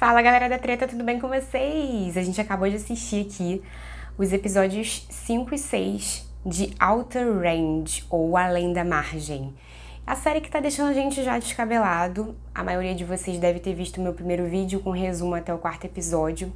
Fala galera da treta, tudo bem com vocês? A gente acabou de assistir aqui os episódios 5 e 6 de Outer Range, ou Além da Margem. A série que tá deixando a gente já descabelado. A maioria de vocês deve ter visto o meu primeiro vídeo com resumo até o 4º episódio.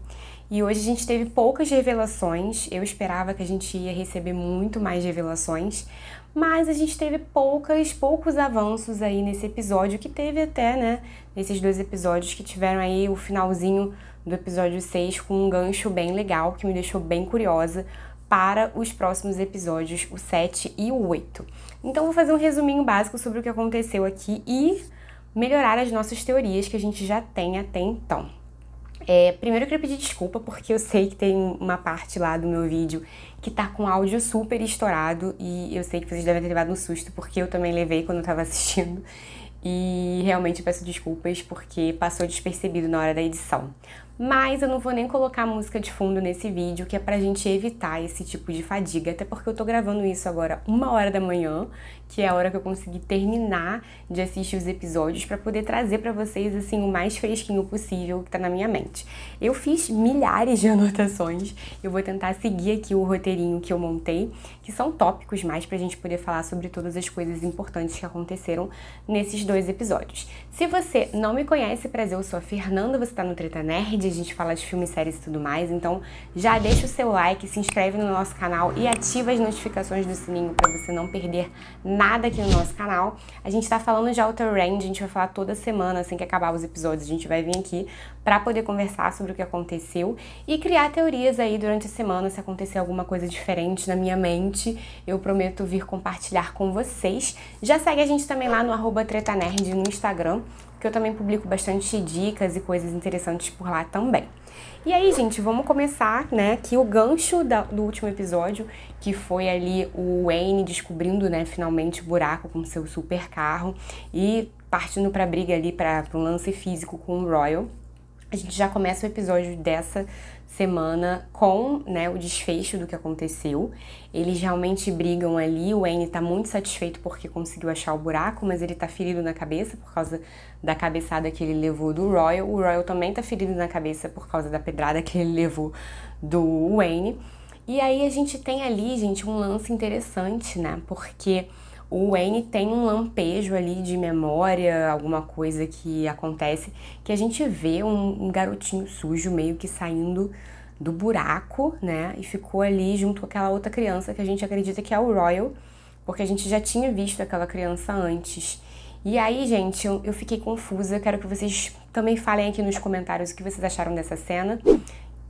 E hoje a gente teve poucas revelações. Eu esperava que a gente ia receber muito mais revelações, mas a gente teve poucos avanços aí nesse episódio, que teve até, né, nesses 2 episódios que tiveram aí o finalzinho do episódio 6 com um gancho bem legal, que me deixou bem curiosa para os próximos episódios, o 7 e o 8. Então vou fazer um resuminho básico sobre o que aconteceu aqui e melhorar as nossas teorias que a gente já tem até então. Primeiro eu queria pedir desculpa, porque eu sei que tem uma parte lá do meu vídeo que tá com áudio super estourado e eu sei que vocês devem ter levado um susto, porque eu também levei quando eu tava assistindo. E realmente eu peço desculpas porque passou despercebido na hora da edição. Mas eu não vou nem colocar música de fundo nesse vídeo, que é pra gente evitar esse tipo de fadiga, até porque eu tô gravando isso agora 1h da manhã, que é a hora que eu consegui terminar de assistir os episódios pra poder trazer pra vocês, assim, o mais fresquinho possível que tá na minha mente. Eu fiz milhares de anotações, eu vou tentar seguir aqui o roteirinho que eu montei, que são tópicos mais pra gente poder falar sobre todas as coisas importantes que aconteceram nesses 2 episódios. Se você não me conhece, prazer, eu sou a Fernanda, você tá no Treta Nerd, a gente fala de filmes, séries e tudo mais, então já deixa o seu like, se inscreve no nosso canal e ativa as notificações do sininho para você não perder nada aqui no nosso canal. A gente tá falando de Outer Range, a gente vai falar toda semana, assim que acabar os episódios, a gente vai vir aqui para poder conversar sobre o que aconteceu e criar teorias aí durante a semana. Se acontecer alguma coisa diferente na minha mente, eu prometo vir compartilhar com vocês. Já segue a gente também lá no @tretanerd no Instagram, que eu também publico bastante dicas e coisas interessantes por lá também. E aí, gente, vamos começar, né, que o gancho do último episódio, que foi ali o Wayne descobrindo, né, finalmente o buraco com seu super carro e partindo pra briga ali, pra um lance físico com o Royal. A gente já começa o episódio dessa semana com, né, o desfecho do que aconteceu. Eles realmente brigam ali, o Wayne tá muito satisfeito porque conseguiu achar o buraco, mas ele tá ferido na cabeça por causa da cabeçada que ele levou do Royal. O Royal também tá ferido na cabeça por causa da pedrada que ele levou do Wayne. E aí a gente tem ali, gente, um lance interessante, né, porque o Wayne tem um lampejo ali de memória, alguma coisa que acontece, que a gente vê um garotinho sujo meio que saindo do buraco, né? E ficou ali junto com aquela outra criança que a gente acredita que é o Royal, porque a gente já tinha visto aquela criança antes. E aí, gente, eu fiquei confusa, eu quero que vocês também falem aqui nos comentários o que vocês acharam dessa cena.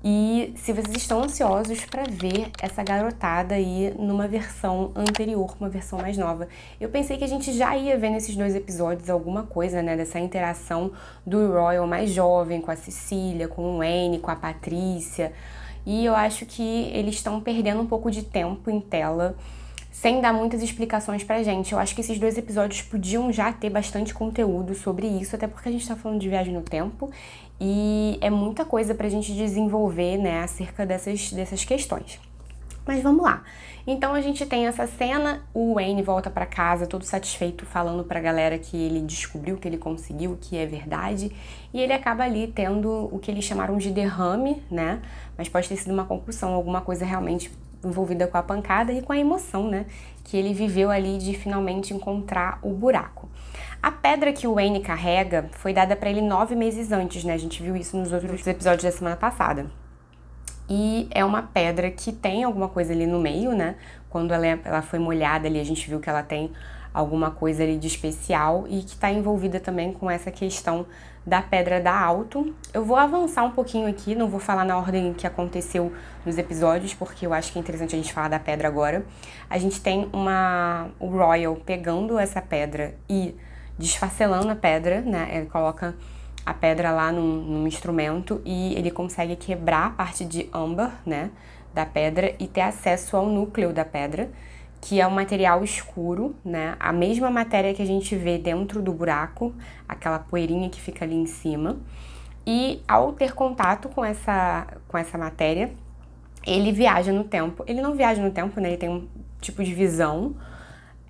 E se vocês estão ansiosos para ver essa garotada aí numa versão anterior, uma versão mais nova. Eu pensei que a gente já ia ver nesses 2 episódios alguma coisa, né, dessa interação do Royal mais jovem com a Cecília, com o Wayne, com a Patrícia. E eu acho que eles estão perdendo um pouco de tempo em tela, sem dar muitas explicações pra gente. Eu acho que esses 2 episódios podiam já ter bastante conteúdo sobre isso, até porque a gente tá falando de viagem no tempo e é muita coisa pra gente desenvolver, né, acerca dessas questões. Mas vamos lá. Então a gente tem essa cena, o Wayne volta pra casa todo satisfeito, falando pra galera que ele descobriu, que ele conseguiu, que é verdade, e ele acaba ali tendo o que eles chamaram de derrame, né, mas pode ter sido uma concussão, alguma coisa realmente envolvida com a pancada e com a emoção, né, que ele viveu ali de finalmente encontrar o buraco. A pedra que o Wayne carrega foi dada pra ele 9 meses antes, né, a gente viu isso nos outros episódios da semana passada. E é uma pedra que tem alguma coisa ali no meio, né, quando ela foi molhada ali, a gente viu que ela tem alguma coisa ali de especial e que tá envolvida também com essa questão da Pedra da Alto. Eu vou avançar um pouquinho aqui, não vou falar na ordem que aconteceu nos episódios, porque eu acho que é interessante a gente falar da pedra agora. A gente tem o Royal pegando essa pedra e desfacelando a pedra, né, ele coloca a pedra lá num instrumento e ele consegue quebrar a parte de âmbar, né, da pedra e ter acesso ao núcleo da pedra, que é um material escuro, né? A mesma matéria que a gente vê dentro do buraco, aquela poeirinha que fica ali em cima. E ao ter contato com essa matéria, ele viaja no tempo. Ele não viaja no tempo, né? Ele tem um tipo de visão.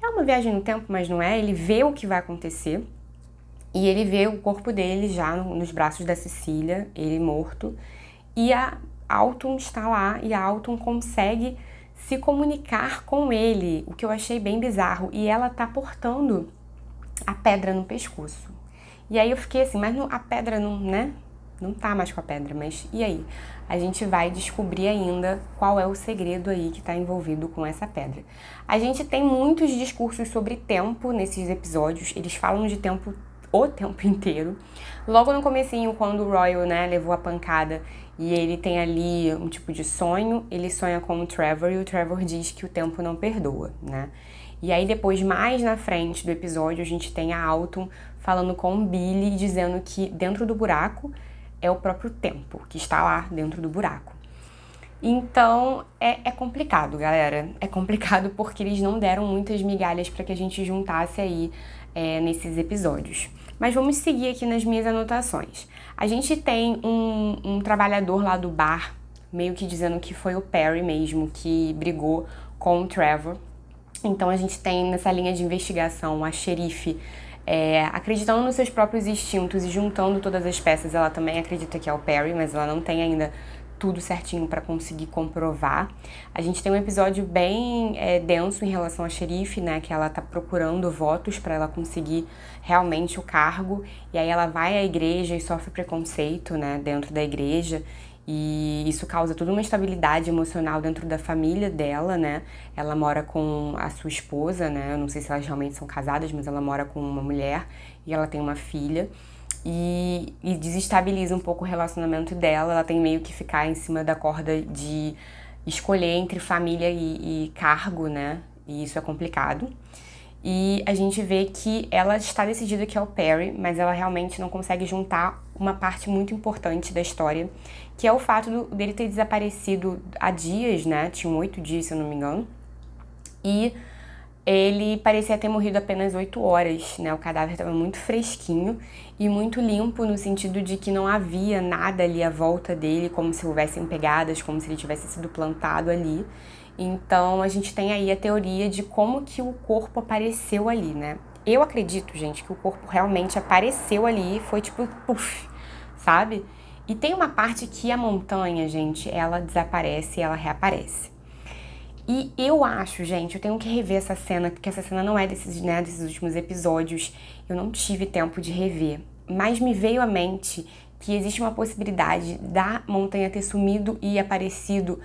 É uma viagem no tempo, mas não é. Ele vê o que vai acontecer. E ele vê o corpo dele já nos braços da Cecília, ele morto. E a Autumn está lá e a Autumn consegue se comunicar com ele, o que eu achei bem bizarro. E ela tá portando a pedra no pescoço. E aí eu fiquei assim, mas a pedra não, né? Não tá mais com a pedra, mas e aí? A gente vai descobrir ainda qual é o segredo aí que tá envolvido com essa pedra. A gente tem muitos discursos sobre tempo nesses episódios, eles falam de tempo o tempo inteiro. Logo no comecinho, quando o Royal, né, levou a pancada e ele tem ali um tipo de sonho, ele sonha com o Trevor e o Trevor diz que o tempo não perdoa, né? E aí depois, mais na frente do episódio, a gente tem a Autumn falando com o Billy, dizendo que dentro do buraco é o próprio tempo, que está lá dentro do buraco. Então, é complicado, galera. É complicado porque eles não deram muitas migalhas para que a gente juntasse aí nesses episódios. Mas vamos seguir aqui nas minhas anotações. A gente tem um trabalhador lá do bar, meio que dizendo que foi o Perry mesmo que brigou com o Trevor. Então a gente tem nessa linha de investigação a xerife acreditando nos seus próprios instintos e juntando todas as peças. Ela também acredita que é o Perry, mas ela não tem ainda tudo certinho para conseguir comprovar. A gente tem um episódio bem denso em relação à xerife, né, que ela tá procurando votos para ela conseguir realmente o cargo, e aí ela vai à igreja e sofre preconceito, né, dentro da igreja, e isso causa toda uma instabilidade emocional dentro da família dela, né? Ela mora com a sua esposa, né? Eu não sei se elas realmente são casadas, mas ela mora com uma mulher e ela tem uma filha. E desestabiliza um pouco o relacionamento dela. Ela tem meio que ficar em cima da corda de escolher entre família e cargo, né? E isso é complicado. E a gente vê que ela está decidida que é o Perry, mas ela realmente não consegue juntar uma parte muito importante da história, que é o fato dele ter desaparecido há dias, né? Tinham 8 dias, se eu não me engano. E ele parecia ter morrido apenas 8 horas, né? O cadáver estava muito fresquinho e muito limpo, no sentido de que não havia nada ali à volta dele, como se houvessem pegadas, como se ele tivesse sido plantado ali. Então a gente tem aí a teoria de como que o corpo apareceu ali, né? Eu acredito, gente, que o corpo realmente apareceu ali e foi tipo, puff, sabe? E tem uma parte que a montanha, gente, ela desaparece e ela reaparece. E eu acho, gente, eu tenho que rever essa cena, porque essa cena não é desses últimos episódios. Eu não tive tempo de rever. Mas me veio à mente que existe uma possibilidade da montanha ter sumido e aparecido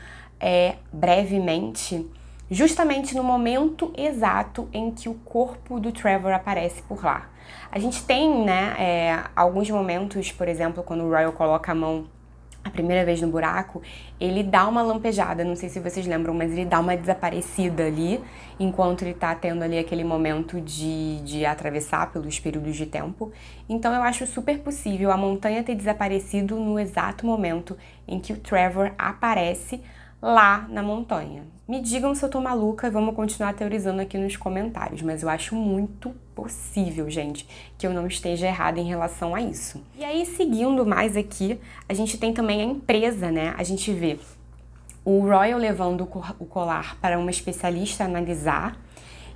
brevemente, justamente no momento exato em que o corpo do Trevor aparece por lá. A gente tem, né, alguns momentos, por exemplo, quando o Royal coloca a mão a primeira vez no buraco, ele dá uma lampejada, não sei se vocês lembram, mas ele dá uma desaparecida ali, enquanto ele tá tendo ali aquele momento de atravessar pelos períodos de tempo. Então eu acho super possível a montanha ter desaparecido no exato momento em que o Trevor aparece lá na montanha. Me digam se eu tô maluca e vamos continuar teorizando aqui nos comentários, mas eu acho muito possível, gente, que eu não esteja errada em relação a isso. E aí, seguindo mais aqui, a gente tem também a empresa, né? A gente vê o Royal levando o colar para uma especialista analisar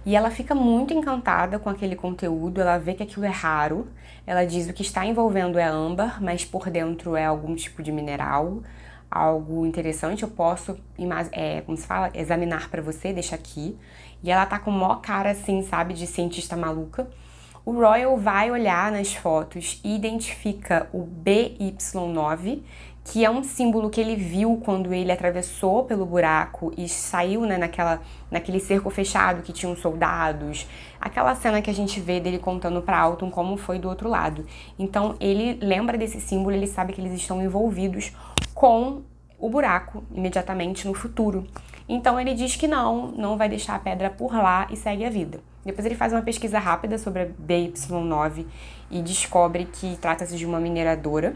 e ela fica muito encantada com aquele conteúdo, ela vê que aquilo é raro, ela diz o que está envolvendo é âmbar, mas por dentro é algum tipo de mineral, algo interessante, eu posso, como se fala, examinar pra você, deixa aqui. E ela tá com mó cara assim, sabe, de cientista maluca. O Royal vai olhar nas fotos e identifica o BY9, que é um símbolo que ele viu quando ele atravessou pelo buraco e saiu, né, naquele cerco fechado que tinham soldados. Aquela cena que a gente vê dele contando pra Autumn como foi do outro lado. Então ele lembra desse símbolo, ele sabe que eles estão envolvidos com o buraco imediatamente no futuro. Então ele diz que não vai deixar a pedra por lá e segue a vida. Depois ele faz uma pesquisa rápida sobre a BY9 e descobre que trata-se de uma mineradora,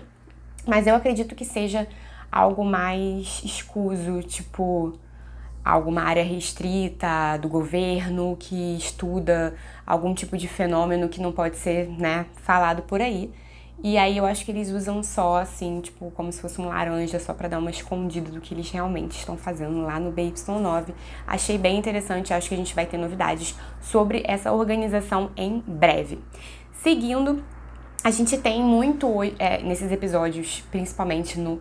mas eu acredito que seja algo mais escuso, tipo alguma área restrita do governo que estuda algum tipo de fenômeno que não pode ser, né, falado por aí. E aí eu acho que eles usam só, assim, tipo, como se fosse um laranja, só pra dar uma escondida do que eles realmente estão fazendo lá no BY9. Achei bem interessante, acho que a gente vai ter novidades sobre essa organização em breve. Seguindo, A gente tem muito nesses episódios, principalmente no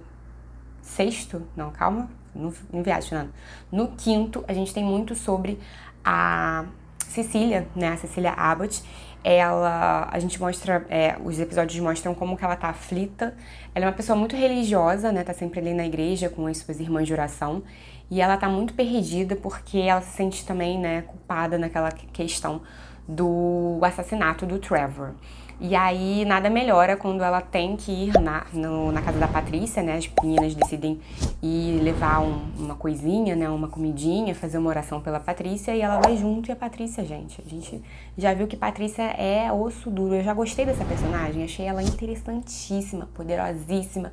sexto, não, calma, não viajo, Fernanda. No quinto, a gente tem muito sobre a Cecília, né, a Cecília Abbott. A gente mostra, os episódios mostram como que ela tá aflita. Ela é uma pessoa muito religiosa, né, tá sempre ali na igreja com as suas irmãs de oração. E ela tá muito perdida porque ela se sente também, né, culpada naquela questão do assassinato do Trevor. E aí nada melhora quando ela tem que ir na casa da Patrícia, né? As meninas decidem ir levar uma coisinha, né? Uma comidinha, fazer uma oração pela Patrícia e ela vai junto. E a Patrícia, gente, a gente já viu que Patrícia é osso duro. Eu já gostei dessa personagem, achei ela interessantíssima, poderosíssima,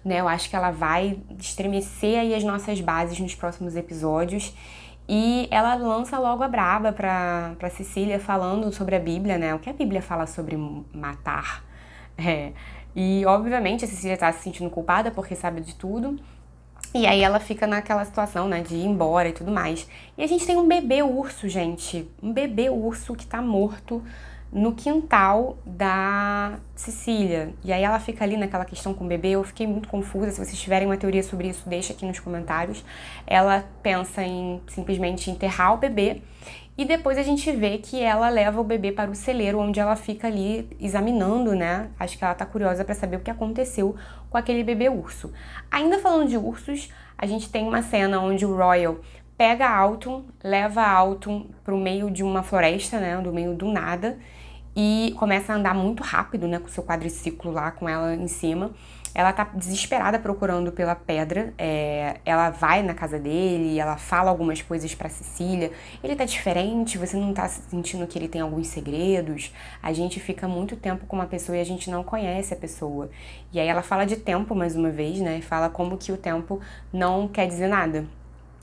né? Eu acho que ela vai estremecer aí as nossas bases nos próximos episódios. E ela lança logo a braba pra Cecília falando sobre a Bíblia, né? O que a Bíblia fala sobre matar. E, obviamente, a Cecília tá se sentindo culpada porque sabe de tudo. E aí ela fica naquela situação, né, de ir embora e tudo mais. E a gente tem um bebê urso, gente. Um bebê urso que tá morto no quintal da Cecília. E aí ela fica ali naquela questão com o bebê. Eu fiquei muito confusa. Se vocês tiverem uma teoria sobre isso, deixa aqui nos comentários. Ela pensa em simplesmente enterrar o bebê. E depois a gente vê que ela leva o bebê para o celeiro, onde ela fica ali examinando, né? Acho que ela tá curiosa para saber o que aconteceu com aquele bebê urso. Ainda falando de ursos, a gente tem uma cena onde o Royal pega Autumn, leva Autumn pro meio de uma floresta, né? Do meio do nada. E começa a andar muito rápido, né, com o seu quadriciclo lá, com ela em cima. Ela tá desesperada procurando pela pedra, ela vai na casa dele, ela fala algumas coisas pra Cecília. Ele tá diferente, você não tá sentindo que ele tem alguns segredos? A gente fica muito tempo com uma pessoa e a gente não conhece a pessoa. E aí ela fala de tempo mais uma vez, né, fala como que o tempo não quer dizer nada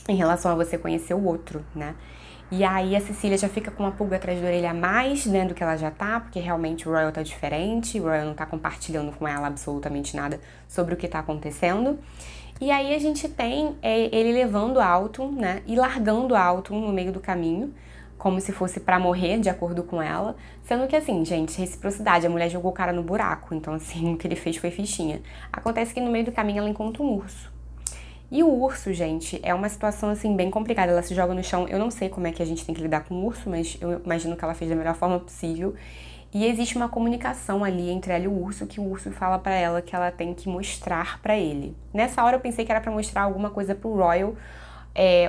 em relação a você conhecer o outro, né. E aí a Cecília já fica com uma pulga atrás da orelha a mais, né, do que ela já tá, porque realmente o Royal tá diferente, o Royal não tá compartilhando com ela absolutamente nada sobre o que tá acontecendo. E aí a gente tem ele levando Autumn, né, e largando Autumn no meio do caminho, como se fosse pra morrer, de acordo com ela. Sendo que assim, gente, reciprocidade, a mulher jogou o cara no buraco, então assim, o que ele fez foi fichinha. Acontece que no meio do caminho ela encontra um urso. E o urso, gente, é uma situação, assim, bem complicada. Ela se joga no chão. Eu não sei como é que a gente tem que lidar com o urso, mas eu imagino que ela fez da melhor forma possível. E existe uma comunicação ali entre ela e o urso, que o urso fala pra ela que ela tem que mostrar pra ele. Nessa hora eu pensei que era pra mostrar alguma coisa pro Royal,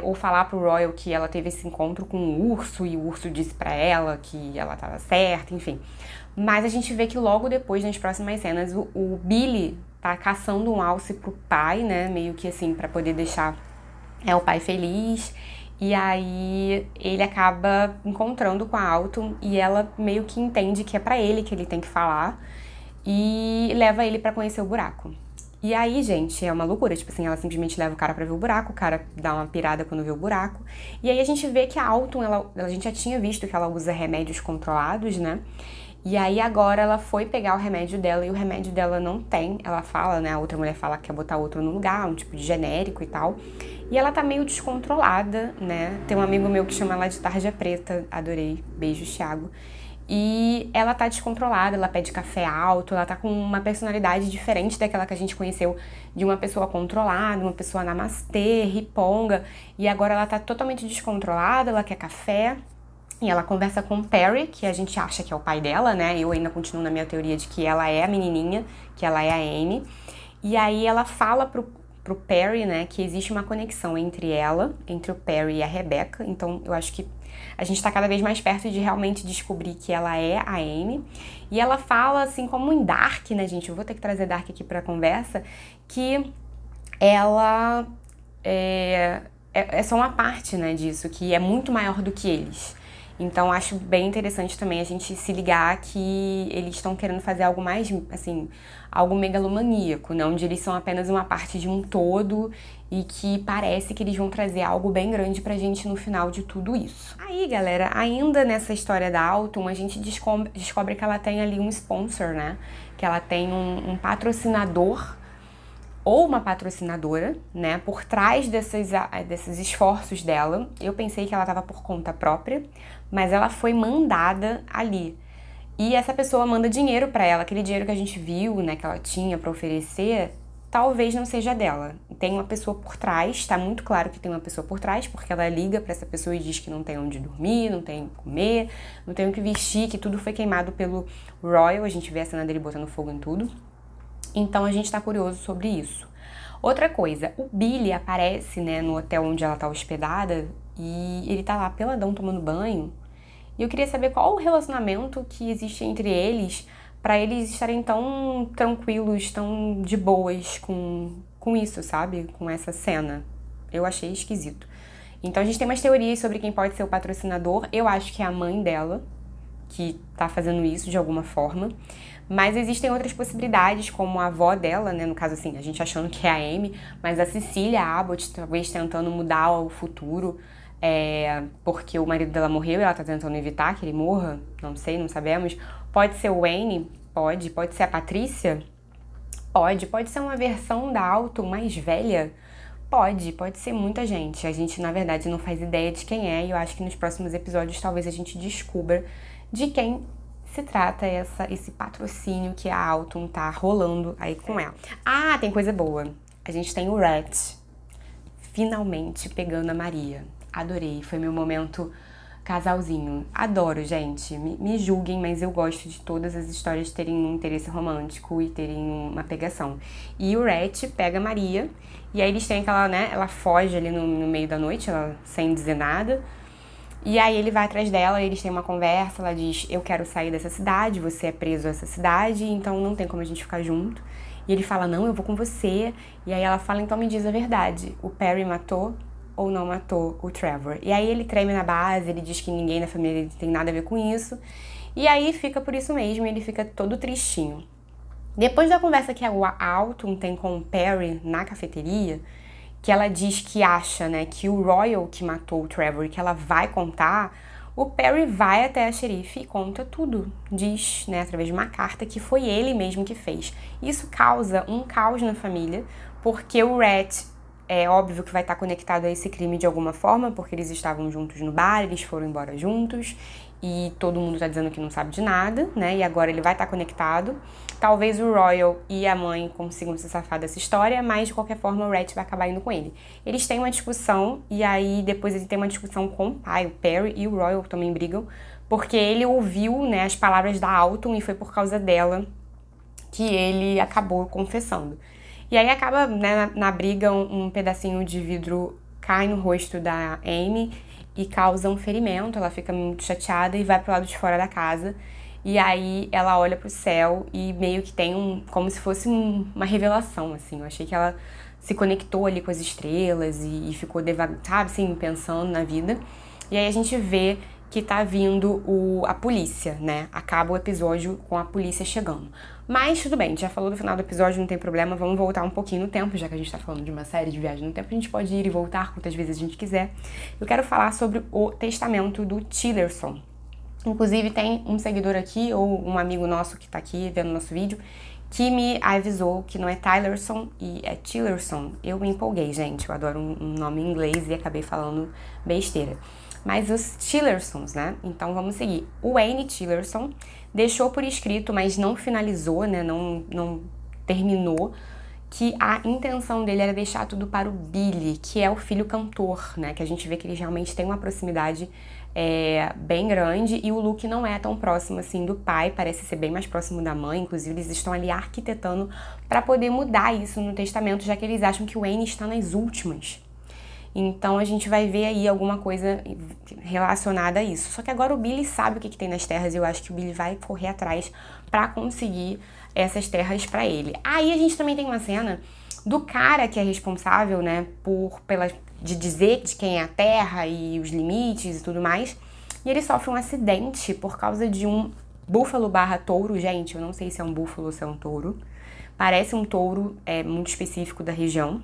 ou falar pro Royal que ela teve esse encontro com o urso e o urso disse pra ela que ela tava certa, enfim. Mas a gente vê que logo depois, nas próximas cenas, o Billy tá caçando um alce pro pai, né, meio que assim, pra poder deixar o pai feliz. E aí ele acaba encontrando com a Autumn e ela meio que entende que é pra ele que ele tem que falar e leva ele pra conhecer o buraco. E aí, gente, é uma loucura, tipo assim, ela simplesmente leva o cara pra ver o buraco, o cara dá uma pirada quando vê o buraco. E aí a gente vê que a Autumn, a gente já tinha visto que ela usa remédios controlados, né? E aí agora ela foi pegar o remédio dela e o remédio dela não tem. Ela fala, né, a outra mulher fala que quer botar outro no lugar, um tipo de genérico e tal. E ela tá meio descontrolada, né? Tem um amigo meu que chama ela de tarja preta, adorei, beijo, Thiago. E ela tá descontrolada, ela pede café alto, ela tá com uma personalidade diferente daquela que a gente conheceu de uma pessoa controlada, uma pessoa namastê, riponga. E agora ela tá totalmente descontrolada, ela quer café. E ela conversa com o Perry, que a gente acha que é o pai dela, né? Eu ainda continuo na minha teoria de que ela é a menininha, que ela é a Amy. E aí ela fala pro Perry, né, que existe uma conexão entre o Perry e a Rebecca. Então eu acho que a gente tá cada vez mais perto de realmente descobrir que ela é a Amy. E ela fala, assim, como em Dark, né, gente? Eu vou ter que trazer Dark aqui pra conversa, que ela é só uma parte, né, disso, que é muito maior do que eles. Então, acho bem interessante também a gente se ligar que eles estão querendo fazer algo mais, assim, algo megalomaníaco, né? Onde eles são apenas uma parte de um todo e que parece que eles vão trazer algo bem grande pra gente no final de tudo isso. Aí, galera, ainda nessa história da Autumn, a gente descobre que ela tem ali um sponsor, né? Que ela tem um patrocinador ou uma patrocinadora, né, por trás desses esforços dela. Eu pensei que ela estava por conta própria, mas ela foi mandada ali. E essa pessoa manda dinheiro pra ela, aquele dinheiro que a gente viu, né, que ela tinha pra oferecer, talvez não seja dela. Tem uma pessoa por trás, tá muito claro que tem uma pessoa por trás, porque ela liga pra essa pessoa e diz que não tem onde dormir, não tem o que comer, não tem o que vestir, que tudo foi queimado pelo Royal, a gente vê a cena dele botando fogo em tudo. Então a gente tá curioso sobre isso. Outra coisa, o Billy aparece, né, no hotel onde ela tá hospedada e ele tá lá peladão tomando banho. E eu queria saber qual o relacionamento que existe entre eles pra eles estarem tão tranquilos, tão de boas com isso, sabe? Com essa cena. Eu achei esquisito. Então a gente tem umas teorias sobre quem pode ser o patrocinador. Eu acho que é a mãe dela que tá fazendo isso de alguma forma. Mas existem outras possibilidades, como a avó dela, né? No caso, assim, a gente achando que é a Amy, mas a Cecília Abbott, talvez tentando mudar o futuro, porque o marido dela morreu e ela tá tentando evitar que ele morra, não sei, não sabemos. Pode ser o Wayne? Pode ser a Patrícia? Pode ser uma versão da Alton mais velha? Pode ser muita gente. A gente, na verdade, não faz ideia de quem é e eu acho que nos próximos episódios talvez a gente descubra de quem se trata esse patrocínio que a Alton tá rolando aí com ela. Ah, tem coisa boa. A gente tem o Rhett finalmente pegando a Maria. Adorei, foi meu momento casalzinho. Adoro, gente. Me julguem, mas eu gosto de todas as histórias terem um interesse romântico e terem uma pegação. E o Rhett pega a Maria, e aí eles têm aquela, né, ela foge ali no meio da noite, ela sem dizer nada. E aí ele vai atrás dela, eles têm uma conversa, ela diz, eu quero sair dessa cidade, você é preso a essa cidade, então não tem como a gente ficar junto. E ele fala, não, eu vou com você. E aí ela fala, então me diz a verdade, o Perry matou ou não matou o Trevor? E aí ele treme na base, ele diz que ninguém na família dele tem nada a ver com isso. E aí fica por isso mesmo, ele fica todo tristinho. Depois da conversa que a Alton tem com o Perry na cafeteria, que ela diz que acha, né, que o Royal que matou o Trevor e que ela vai contar, o Perry vai até a xerife e conta tudo. Diz, né, através de uma carta que foi ele mesmo que fez. Isso causa um caos na família, porque o Rhett é óbvio que vai estar conectado a esse crime de alguma forma, porque eles estavam juntos no bar, eles foram embora juntos, e todo mundo tá dizendo que não sabe de nada, né, e agora ele vai estar conectado. Talvez o Royal e a mãe consigam se safar dessa história, mas de qualquer forma o Rhett vai acabar indo com ele. Eles têm uma discussão, e aí depois ele tem uma discussão com o pai, o Perry, e o Royal também brigam, porque ele ouviu, né, as palavras da Alton e foi por causa dela que ele acabou confessando. E aí acaba, né, na briga, um pedacinho de vidro cai no rosto da Amy e causa um ferimento, ela fica muito chateada e vai pro lado de fora da casa. E aí ela olha pro céu e meio que tem como se fosse uma revelação, assim. Eu achei que ela se conectou ali com as estrelas e ficou devagar, sabe, assim, pensando na vida. E aí a gente vê que tá vindo a polícia, né? Acaba o episódio com a polícia chegando. Mas tudo bem, já falou do final do episódio, não tem problema, vamos voltar um pouquinho no tempo, já que a gente tá falando de uma série de viagem no tempo, a gente pode ir e voltar quantas vezes a gente quiser. Eu quero falar sobre o testamento do Tillerson. Inclusive tem um seguidor aqui, ou um amigo nosso que tá aqui vendo nosso vídeo, que me avisou que não é Tylerson e é Tillerson. Eu me empolguei, gente, eu adoro um nome em inglês e acabei falando besteira. Mas os Tillersons, né? Então vamos seguir. O Wayne Tillerson deixou por escrito, mas não finalizou, né? Não terminou, que a intenção dele era deixar tudo para o Billy, que é o filho cantor, né? Que a gente vê que eles realmente têm uma proximidade bem grande, e o Luke não é tão próximo assim do pai, parece ser bem mais próximo da mãe. Inclusive eles estão ali arquitetando para poder mudar isso no testamento, já que eles acham que o Wayne está nas últimas. Então a gente vai ver aí alguma coisa relacionada a isso. Só que agora o Billy sabe o que tem nas terras e eu acho que o Billy vai correr atrás pra conseguir essas terras pra ele. Aí a gente também tem uma cena do cara que é responsável, né, de dizer de quem é a terra e os limites e tudo mais. E ele sofre um acidente por causa de um búfalo / touro. Gente, eu não sei se é um búfalo ou se é um touro. Parece um touro muito específico da região,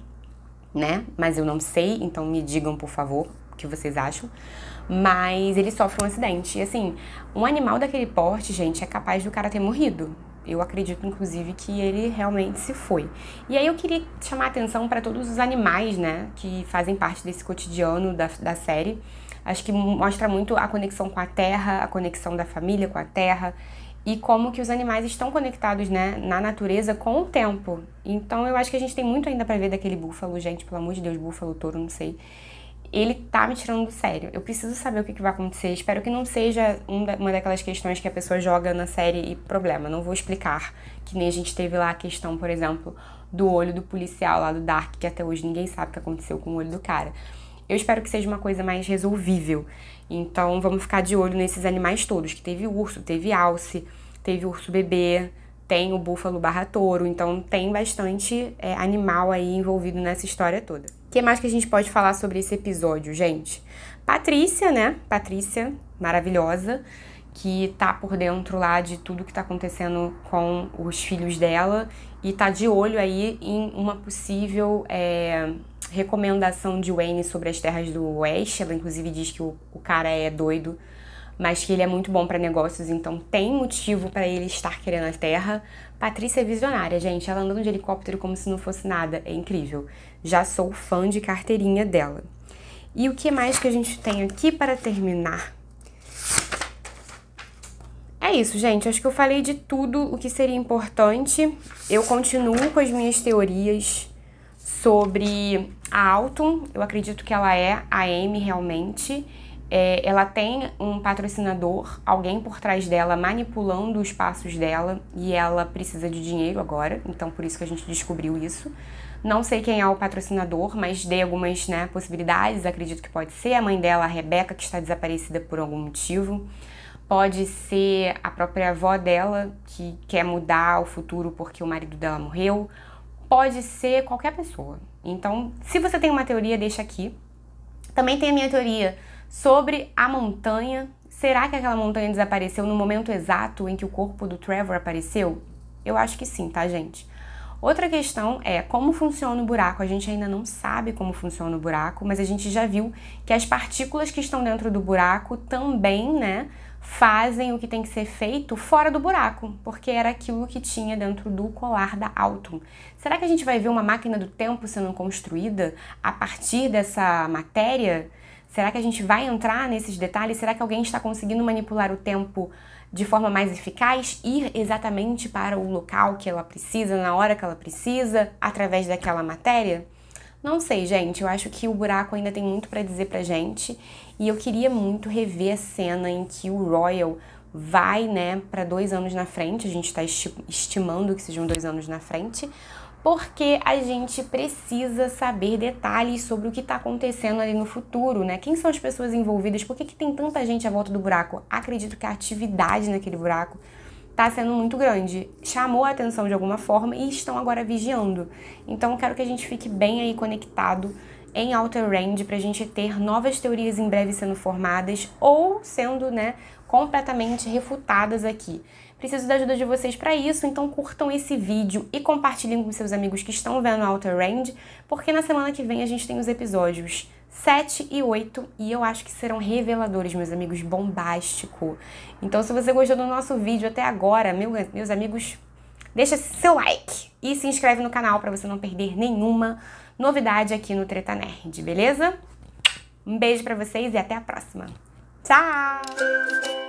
né? Mas eu não sei, então me digam, por favor, o que vocês acham. Mas ele sofre um acidente. E assim, um animal daquele porte, gente, é capaz do cara ter morrido. Eu acredito, inclusive, que ele realmente se foi. E aí eu queria chamar a atenção para todos os animais, né, que fazem parte desse cotidiano da série. Acho que mostra muito a conexão com a terra, a conexão da família com a terra. e como que os animais estão conectados, né, na natureza com o tempo. Então eu acho que a gente tem muito ainda pra ver daquele búfalo, gente, pelo amor de Deus, búfalo, touro, não sei. Ele tá me tirando do sério. Eu preciso saber o que vai acontecer. Espero que não seja uma daquelas questões que a pessoa joga na série e problema. Não vou explicar, que nem a gente teve lá a questão, por exemplo, do olho do policial lá do Dark, que até hoje ninguém sabe o que aconteceu com o olho do cara. Eu espero que seja uma coisa mais resolvível. Então vamos ficar de olho nesses animais todos, que teve urso, teve alce, teve urso bebê, tem o búfalo barra touro, então tem bastante animal aí envolvido nessa história toda. O que mais que a gente pode falar sobre esse episódio, gente? Patrícia, né? Patrícia, maravilhosa, que tá por dentro lá de tudo que tá acontecendo com os filhos dela e tá de olho aí em uma possível recomendação de Wayne sobre as terras do Oeste. Ela inclusive diz que o cara é doido, mas que ele é muito bom para negócios, então tem motivo para ele estar querendo a terra. Patrícia é visionária, gente. Ela andando de helicóptero como se não fosse nada. É incrível. Já sou fã de carteirinha dela. E o que mais que a gente tem aqui para terminar? É isso, gente. Acho que eu falei de tudo o que seria importante. Eu continuo com as minhas teorias sobre a Alton. Eu acredito que ela é a Amy realmente. Ela tem um patrocinador, alguém por trás dela manipulando os passos dela, e ela precisa de dinheiro agora, então por isso que a gente descobriu isso. Não sei quem é o patrocinador, mas dei algumas, né, possibilidades. Acredito que pode ser a mãe dela, a Rebecca, que está desaparecida por algum motivo. Pode ser a própria avó dela, que quer mudar o futuro porque o marido dela morreu. Pode ser qualquer pessoa. Então, se você tem uma teoria, deixa aqui. Também tem a minha teoria sobre a montanha. Será que aquela montanha desapareceu no momento exato em que o corpo do Trevor apareceu? Eu acho que sim, tá, gente? Outra questão é como funciona o buraco. A gente ainda não sabe como funciona o buraco, mas a gente já viu que as partículas que estão dentro do buraco também, né, fazem o que tem que ser feito fora do buraco, porque era aquilo que tinha dentro do colar da Alton. Será que a gente vai ver uma máquina do tempo sendo construída a partir dessa matéria? Será que a gente vai entrar nesses detalhes? Será que alguém está conseguindo manipular o tempo de forma mais eficaz? Ir exatamente para o local que ela precisa, na hora que ela precisa, através daquela matéria? Não sei, gente. Eu acho que o buraco ainda tem muito para dizer pra gente. E eu queria muito rever a cena em que o Royal vai, né, para 2 anos na frente. A gente está estimando que sejam 2 anos na frente, porque a gente precisa saber detalhes sobre o que está acontecendo ali no futuro, né? Quem são as pessoas envolvidas? Por que tem tanta gente à volta do buraco? Acredito que a atividade naquele buraco está sendo muito grande. Chamou a atenção de alguma forma e estão agora vigiando. Então, quero que a gente fique bem aí conectado em Outer Range pra gente ter novas teorias em breve sendo formadas ou sendo, né, completamente refutadas aqui. Preciso da ajuda de vocês para isso, então curtam esse vídeo e compartilhem com seus amigos que estão vendo Outer Range, porque na semana que vem a gente tem os episódios 7 e 8 e eu acho que serão reveladores, meus amigos, bombástico. Então se você gostou do nosso vídeo até agora, meus amigos, deixa seu like e se inscreve no canal para você não perder nenhuma novidade aqui no Treta Nerd, beleza? Um beijo para vocês e até a próxima. Tchau!